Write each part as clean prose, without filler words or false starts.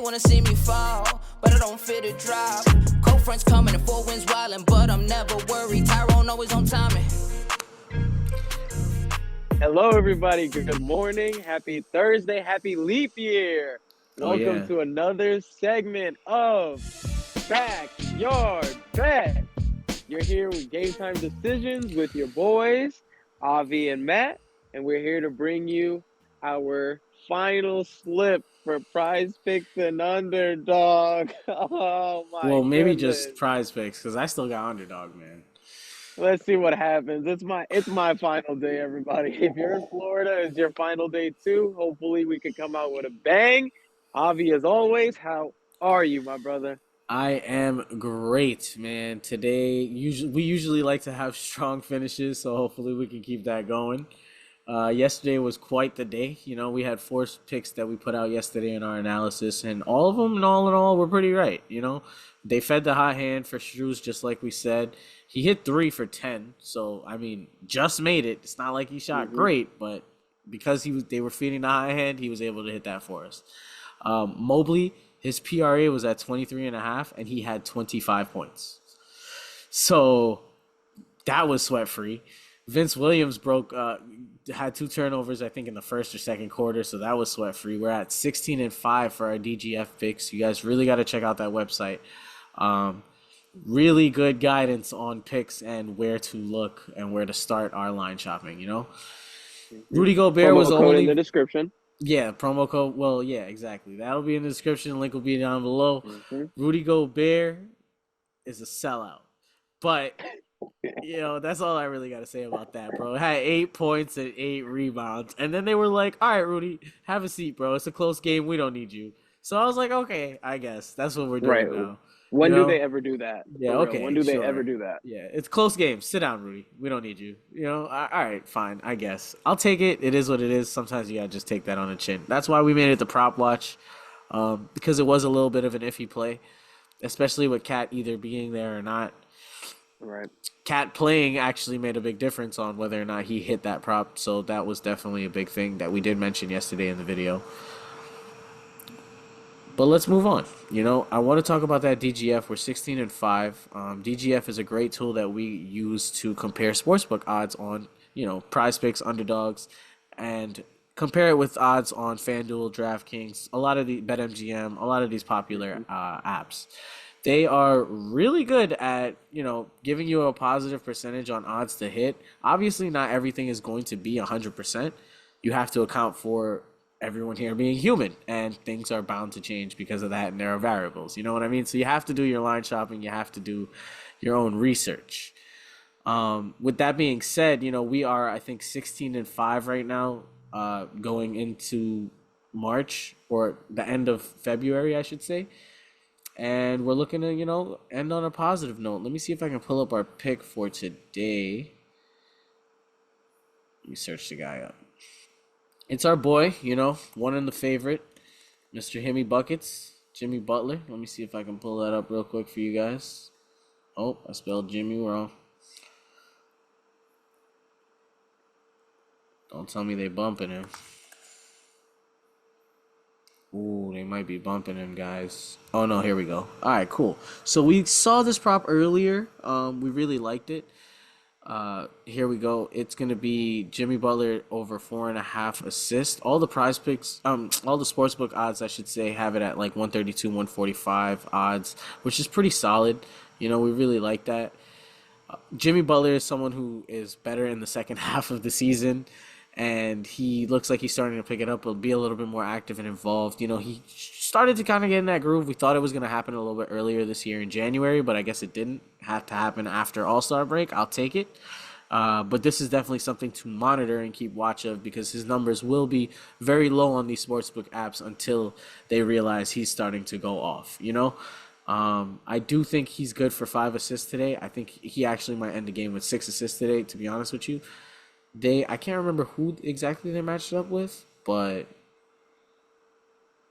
wanna see me fall, but I don't fit a drop. Cold fronts coming and 4 winds wildin', but I'm never worried. Tyrone always on timing. Hello, everybody. Good morning. Happy Thursday. Happy leap year. Welcome to another segment of Backyard Bet. You're here with Game Time Decisions with your boys, Avi and Matt, and we're here to bring you our final slip for Prizepicks and Underdog. Oh, my Well, maybe goodness. just Prizepicks because I still got Underdog, man. Let's see what happens. It's my final day, everybody. If you're in Florida, it's your final day too. Hopefully, we can come out with a bang. Avi, as always, how are you, my brother? I am great, man. Today, we usually like to have strong finishes, so hopefully we can keep that going. Yesterday was quite the day. You know, we had 4 picks that we put out yesterday in our analysis, and all of them, in all, were pretty right. You know, they fed the hot hand for Struz, just like we said. He hit 3 for 10, so I mean, just made it. It's not like he shot great, but because they were feeding the hot hand, he was able to hit that for us. Mobley, his PRA was at 23.5, and he had 25 points. So that was sweat free. Vince Williams had 2 turnovers, I think, in the first or second quarter, so that was sweat free. We're at 16-5 for our DGF picks. You guys really got to check out that website. Really good guidance on picks and where to look and where to start our line shopping. You know, Rudy Gobert was the only in the description. Yeah, promo code. Well, yeah, exactly. That'll be in the description. Link will be down below. Rudy Gobert is a sellout, but you know, that's all I really got to say about that, bro. It had 8 points and 8 rebounds. And then they were like, all right, Rudy, have a seat, bro. It's a close game. We don't need you. So I was like, okay, I guess that's what we're doing now. When do they ever do that? Yeah, okay. When do they ever do that? Yeah, it's close game. Sit down, Rudy. We don't need you. You know, all right, fine, I guess. I'll take it. It is what it is. Sometimes you got to just take that on the chin. That's why we made it the prop watch, because it was a little bit of an iffy play, especially with Cat either being there or not. Right. Cat playing actually made a big difference on whether or not he hit that prop, so that was definitely a big thing that we did mention yesterday in the video. But let's move on. You know, I want to talk about that DGF. We're 16-5. DGF is a great tool that we use to compare sportsbook odds on, you know, Prizepicks, Underdogs, and compare it with odds on FanDuel, DraftKings, a lot of the BetMGM, a lot of these popular apps. They are really good at, you know, giving you a positive percentage on odds to hit. Obviously, not everything is going to be 100%. You have to account for everyone here being human, and things are bound to change because of that, and there are variables. You know what I mean? So you have to do your line shopping. You have to do your own research. With that being said, you know, we are, I think, 16-5 right now, going into March, or the end of February, I should say. And we're looking to, you know, end on a positive note. Let me see if I can pull up our pick for today. Let me search the guy up. It's our boy, you know, one in the favorite, Mr. Himmy Buckets, Jimmy Butler. Let me see if I can pull that up real quick for you guys. Oh, I spelled Jimmy wrong. Don't tell me they bumping him. Ooh, they might be bumping him, guys. Oh, no, here we go. All right, cool. So we saw this prop earlier. We really liked it. Here we go. It's going to be Jimmy Butler over 4.5 assists. All the Prizepicks, all the sportsbook odds, I should say, have it at like 132, 145 odds, which is pretty solid. You know, we really like that. Jimmy Butler is someone who is better in the second half of the season, and he looks like he's starting to pick it up. He'll be a little bit more active and involved. You know, he started to kind of get in that groove. We thought it was going to happen a little bit earlier this year in January, but I guess it didn't have to happen after All-Star break. I'll take it. But this is definitely something to monitor and keep watch of, because his numbers will be very low on these sportsbook apps until they realize he's starting to go off, you know? I do think he's good for 5 assists today. I think he actually might end the game with 6 assists today, to be honest with you. I can't remember who exactly they matched up with, but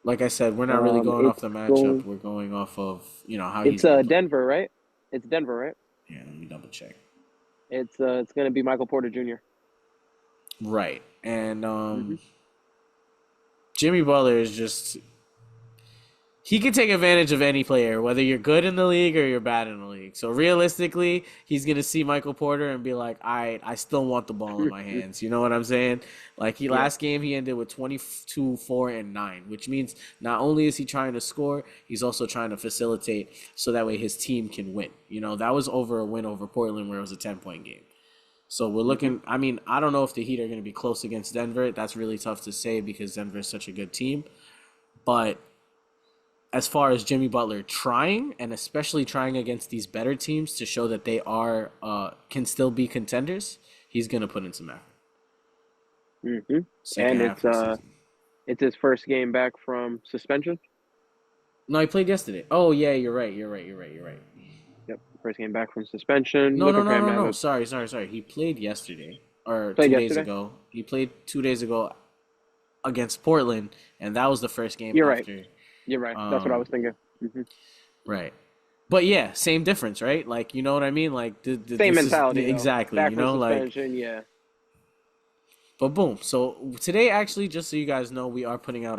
like I said, we're not really going off the matchup. We're going off of, you know, how he's Denver, right? It's Denver, right? Yeah, let me double check. It's going to be Michael Porter Jr. Right. And Jimmy Butler is just he can take advantage of any player, whether you're good in the league or you're bad in the league. So realistically, he's gonna see Michael Porter and be like, I still want the ball in my hands. You know what I'm saying? Like last game he ended with 22, 4, and 9, which means not only is he trying to score, he's also trying to facilitate so that way his team can win. You know, that was over a win over Portland where it was a 10-point game. So we're looking. I mean, I don't know if the Heat are going to be close against Denver. That's really tough to say because Denver is such a good team, but as far as Jimmy Butler trying, and especially trying against these better teams to show that they are can still be contenders, he's gonna put in some effort. And it's his first game back from suspension. No, he played yesterday. Oh yeah, you're right. Yep, first game back from suspension. No. Sorry. He played yesterday or 2 days ago. He played 2 days ago against Portland, and that was the first game. You're right. That's what I was thinking. Right. But yeah, same difference, right? Like, you know what I mean? Like the same mentality. Exactly. Back you know, from suspension, yeah. But boom. So today, actually, just so you guys know, we are putting out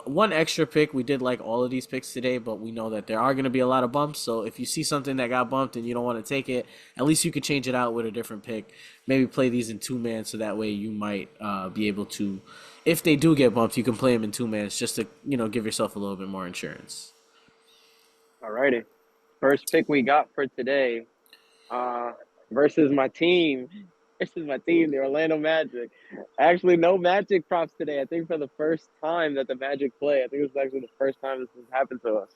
one extra pick. We did like all of these picks today, but we know that there are going to be a lot of bumps. So if you see something that got bumped and you don't want to take it, at least you could change it out with a different pick. Maybe play these in 2-man, so that way you might be able to, if they do get bumped, you can play them in 2-man just to, you know, give yourself a little bit more insurance. Alrighty. First pick we got for today versus my team. The Orlando Magic. Actually, no Magic props today. I think for the first time that the Magic play. I think it was actually the first time this has happened to us.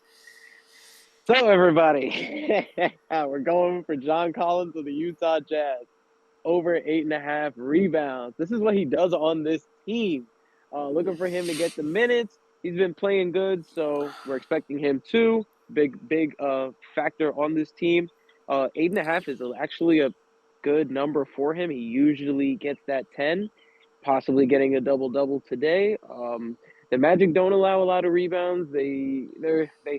So, everybody, we're going for John Collins of the Utah Jazz. Over 8.5 rebounds. This is what he does on this team. Looking for him to get the minutes. He's been playing good, so we're expecting him to. Big factor on this team. 8.5 is actually a good number for him. He usually gets that 10, possibly getting a double-double today. The Magic don't allow a lot of rebounds. They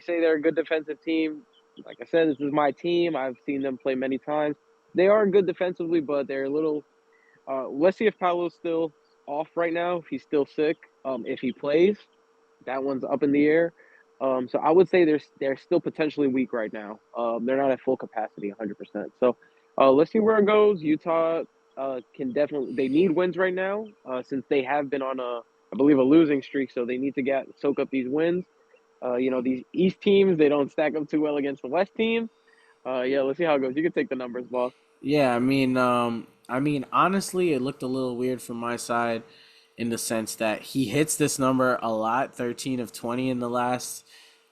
say they're a good defensive team. Like I said, this is my team. I've seen them play many times. They are good defensively, but they're a little let's see if Paolo's still off right now, if he's still sick. If he plays, that one's up in the air. So I would say they're still potentially weak right now. They're not at full capacity 100%. So let's see where it goes. Utah can definitely, they need wins right now since they have been on I believe a losing streak. So they need to soak up these wins. You know, these East teams, they don't stack up too well against the West teams. Yeah, let's see how it goes. You can take the numbers, boss. Yeah, I mean, honestly, it looked a little weird from my side in the sense that he hits this number a lot, 13 of 20 in the last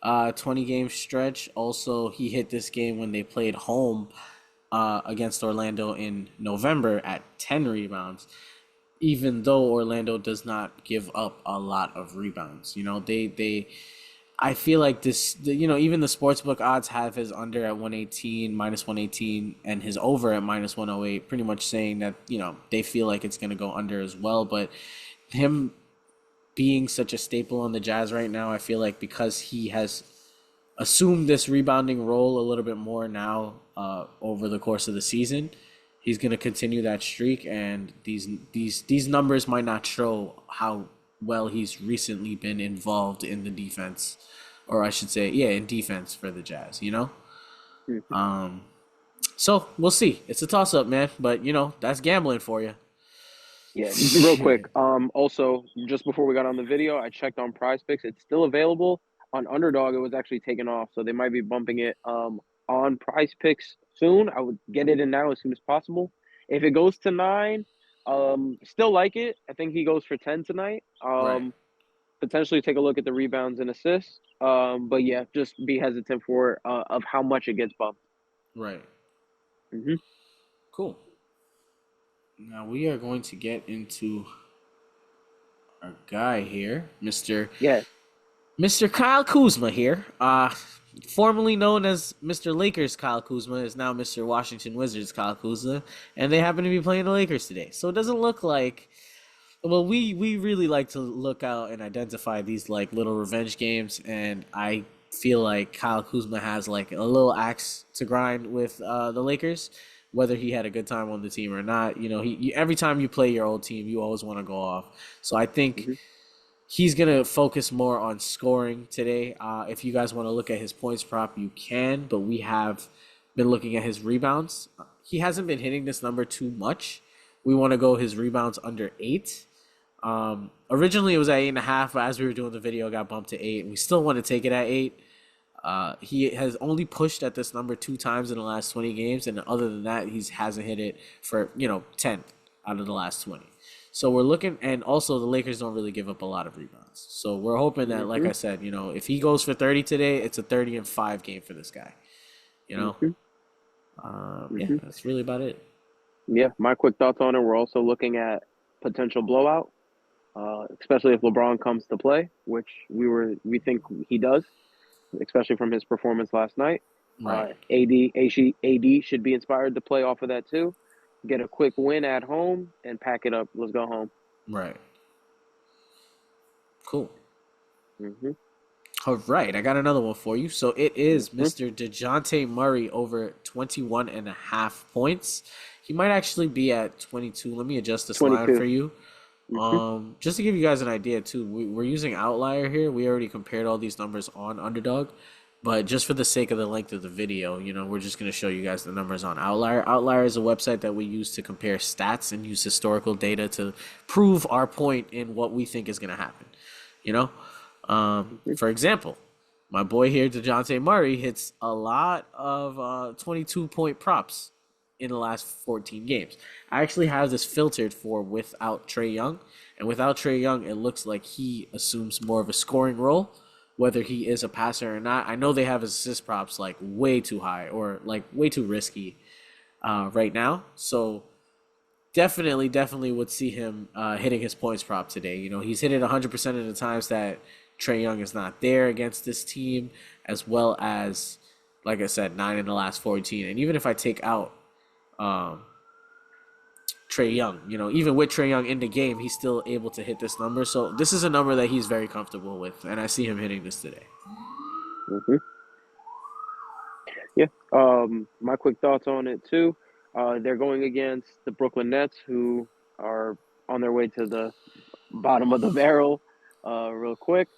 20-game stretch. Also, he hit this game when they played home against Orlando in November at 10 rebounds, even though Orlando does not give up a lot of rebounds. You know, I feel like this, you know, even the sportsbook odds have his under at 118, minus 118, and his over at minus 108, pretty much saying that, you know, they feel like it's going to go under as well. But him being such a staple on the Jazz right now, I feel like because he has assumed this rebounding role a little bit more now over the course of the season, he's going to continue that streak. And these numbers might not show how well he's recently been involved in the defense, or I should say, in defense for the Jazz, you know? Mm-hmm. So we'll see. It's a toss-up, man, but, you know, that's gambling for you. Yeah, real quick. Also, just before we got on the video, I checked on Prizepicks. It's still available. On Underdog, it was actually taken off, so they might be bumping it on Prizepicks soon. I would get it in now as soon as possible. If it goes to 9, still like it. I think he goes for 10 tonight. Right. Potentially take a look at the rebounds and assists. But yeah, just be hesitant for of how much it gets bumped. Right. Mm-hmm. Cool. Now we are going to get into our guy here, Mr. Kyle Kuzma here. Formerly known as Mr. Lakers Kyle Kuzma, is now Mr. Washington Wizards Kyle Kuzma, and they happen to be playing the Lakers today. So it doesn't look like, well, we really like to look out and identify these like little revenge games, and I feel like Kyle Kuzma has like a little axe to grind with the Lakers, whether he had a good time on the team or not. You know, every time you play your old team, you always want to go off. So I think he's going to focus more on scoring today. If you guys want to look at his points prop, you can, but we have been looking at his rebounds. He hasn't been hitting this number too much. We want to go his rebounds under 8. Originally, it was at 8.5, but as we were doing the video, it got bumped to 8. We still want to take it at 8. He has only pushed at this number 2 times in the last 20 games, and other than that, he hasn't hit it for 10 out of the last 20. So we're looking, and also the Lakers don't really give up a lot of rebounds. So we're hoping that, like I said, if he goes for 30 today, it's a 30-5 game for this guy. Yeah, that's really about it. Yeah, my quick thoughts on it. We're also looking at potential blowout, especially if LeBron comes to play, which we think he does, especially from his performance last night. Right. AD should be inspired to play off of that too. Get a quick win at home and pack it up. Let's go home. Right. Cool. Mm-hmm. All right, I got another one for you. So it is Mr. DeJounte Murray over 21.5 points. He might actually be at 22. Let me adjust this line for you. Just to give you guys an idea too, we're using Outlier here. We already compared all these numbers on Underdog, but just for the sake of the length of the video, we're just going to show you guys the numbers on Outlier. Outlier is a website that we use to compare stats and use historical data to prove our point in what we think is going to happen. For example, my boy here, DeJounte Murray, hits a lot of 22-point props in the last 14 games. I actually have this filtered for without Trae Young, and without Trae Young, it looks like he assumes more of a scoring role, whether he is a passer or not. I know they have his assist props like way too high or like way too risky right now, so definitely would see him hitting his points prop today. He's hit it 100% of the times that Trae Young is not there against this team, as well as, like I said, 9 in the last 14. And even if I take out Trae Young, even with Trae Young in the game, he's still able to hit this number. So this is a number that he's very comfortable with, and I see him hitting this today. Yeah. My quick thoughts on it too. They're going against the Brooklyn Nets, who are on their way to the bottom of the barrel real quick.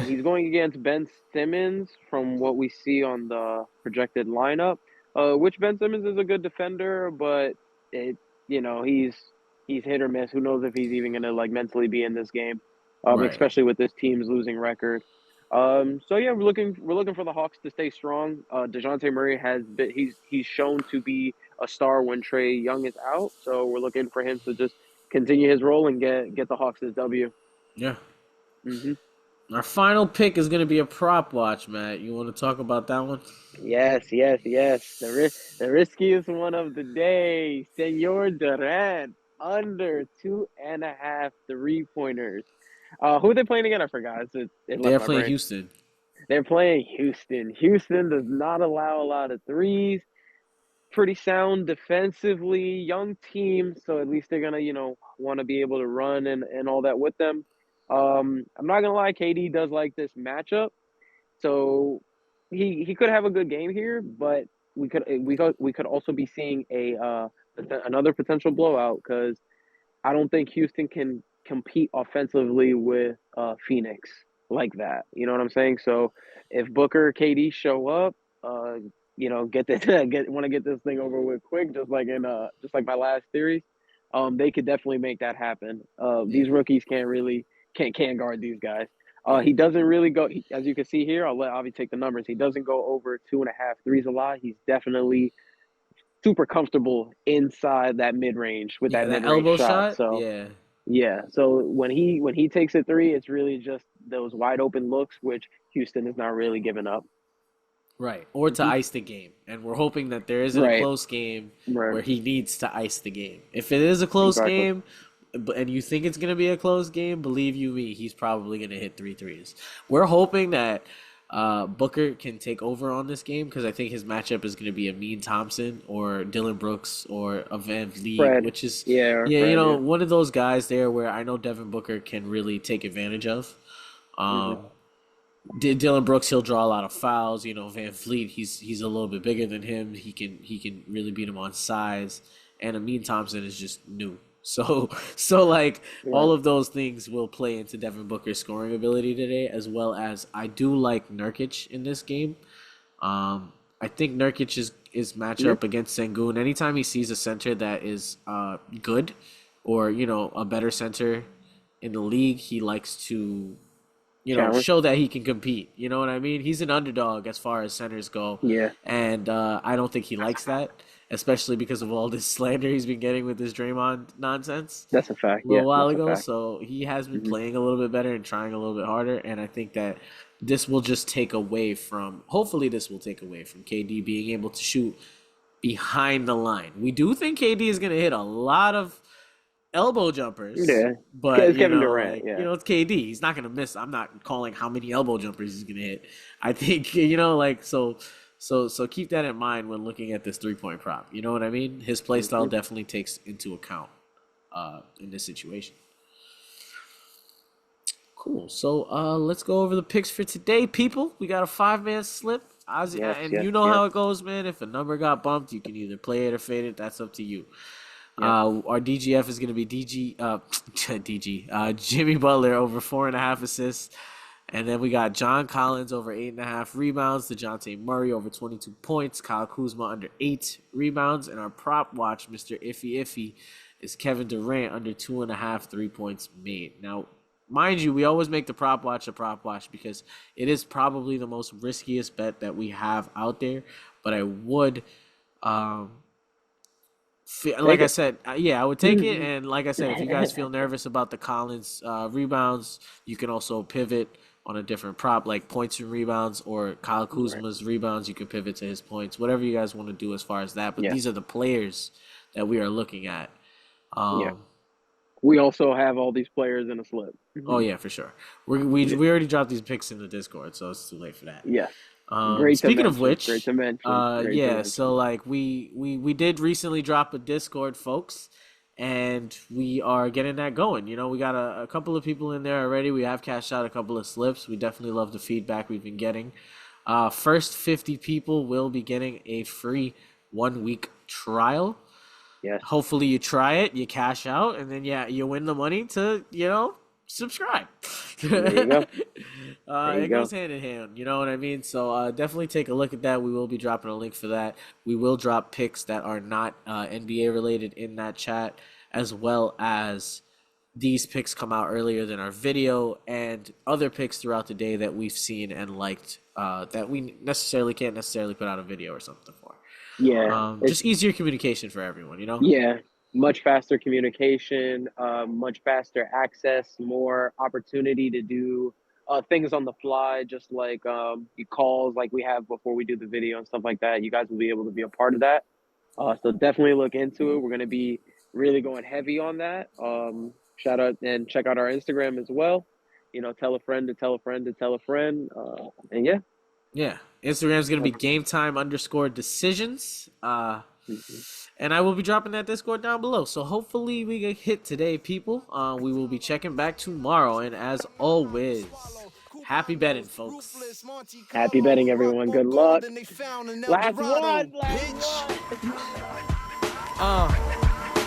He's going against Ben Simmons from what we see on the projected lineup, which Ben Simmons is a good defender, but he's hit or miss. Who knows if he's even going to mentally be in this game, Right. especially with this team's losing record. So yeah, we're looking for the Hawks to stay strong. DeJounte Murray he's shown to be a star when Trae Young is out, so we're looking for him to just continue his role and get the Hawks this W. Yeah. Our final pick is going to be a prop watch, Matt. You want to talk about that one? Yes. The riskiest one of the day, Senor Durant, under 2.5 3-pointers. Who are they playing again? I forgot. They're playing Houston. They're playing Houston. Houston does not allow a lot of threes. Pretty sound defensively, young team, so at least they're gonna, want to be able to run and all that with them. I'm not gonna lie, KD does like this matchup, so he could have a good game here, but we could also be seeing another potential blowout because I don't think Houston can compete offensively with Phoenix like that. You know what I'm saying? So if Booker, KD show up, get this want to get this thing over with quick, just like my last series, they could definitely make that happen. These rookies can't guard these guys. He doesn't really go, as you can see here. I'll let Avi take the numbers. He doesn't go over 2.5 threes a lot. He's definitely super comfortable inside that mid range with that mid-range elbow shot. So yeah. So when he takes a three, it's really just those wide open looks, which Houston is not really giving up. Right, or to ice the game. And we're hoping that there isn't a close game where he needs to ice the game. If it is a close game and you think it's going to be a close game, believe you me, he's probably going to hit 3 threes. We're hoping that Booker can take over on this game because I think his matchup is going to be Amin Thompson or Dylan Brooks or a Van Vliet, which is one of those guys there where I know Devin Booker can really take advantage of. Dylan Brooks, he'll draw a lot of fouls. Van Vliet, he's a little bit bigger than him. He can really beat him on size. And Amin Thompson is just new. So like all of those things will play into Devin Booker's scoring ability today, as well as I do like Nurkic in this game. I think Nurkic is matchup against Sengun. Anytime he sees a center that is good, or a better center in the league, he likes to show that he can compete. You know what I mean? He's an underdog as far as centers go. Yeah. And I don't think he likes that, especially because of all this slander he's been getting with this Draymond nonsense. That's a fact. A little while ago. So he has been playing a little bit better and trying a little bit harder. And I think that this will just take away from, hopefully this will take away from KD being able to shoot behind the line. We do think KD is going to hit a lot of elbow jumpers. Yeah. But it's Kevin Durant. it's KD. He's not going to miss. I'm not calling how many elbow jumpers he's going to hit. I think, so keep that in mind when looking at this 3-point prop. You know what I mean? His play style definitely takes into account in this situation. Cool. So let's go over the picks for today, people. We got a 5-man slip. You know how it goes, man. If a number got bumped, you can either play it or fade it. That's up to you. Our DGF is going to be Jimmy Butler over 4.5 assists. And then we got John Collins over 8.5 rebounds. DeJounte Murray over 22 points. Kyle Kuzma under 8 rebounds. And our prop watch, Mr. Iffy, is Kevin Durant under 2.5 3 points made. Now, mind you, we always make the prop watch a prop watch because it is probably the most riskiest bet that we have out there. But I would, I said, I would take it. And like I said, if you guys feel nervous about the Collins rebounds, you can also pivot on a different prop, like points and rebounds, or Kyle Kuzma's rebounds. You can pivot to his points, whatever you guys want to do as far as that. But these are the players that we are looking at. We also have all these players in a slip. Oh yeah, for sure. We already dropped these picks in the Discord, so it's too late for that. Yeah. Speaking of which, great to mention. So like we did recently drop a Discord, folks, and we are getting that going. We got a couple of people in there already. We have cashed out a couple of slips. We definitely love the feedback we've been getting. First 50 people will be getting a free 1-week trial. Yes. Hopefully you try it, you cash out, and then you win the money to subscribe. There you go. It goes hand in hand, you know what I mean? So definitely take a look at that. We will be dropping a link for that. We will drop picks that are not NBA related in that chat, as well as these picks come out earlier than our video, and other picks throughout the day that we've seen and liked that we can't necessarily put out a video or something for. Yeah. Just easier communication for everyone, Yeah. Much faster communication, much faster access, more opportunity to do things on the fly, just like calls like we have before we do the video and stuff like that. You guys will be able to be a part of that. So definitely look into it. We're going to be really going heavy on that. Shout out and check out our Instagram as well. Tell a friend to tell a friend to tell a friend. And yeah. Yeah. Instagram's going to be GameTime_decisions. And I will be dropping that Discord down below. So hopefully we get hit today, people. We will be checking back tomorrow. And as always, happy betting, folks. Happy betting, everyone. Good luck. Last one.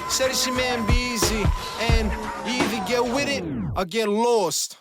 Said it's your man, be easy. And you either get with it or get lost.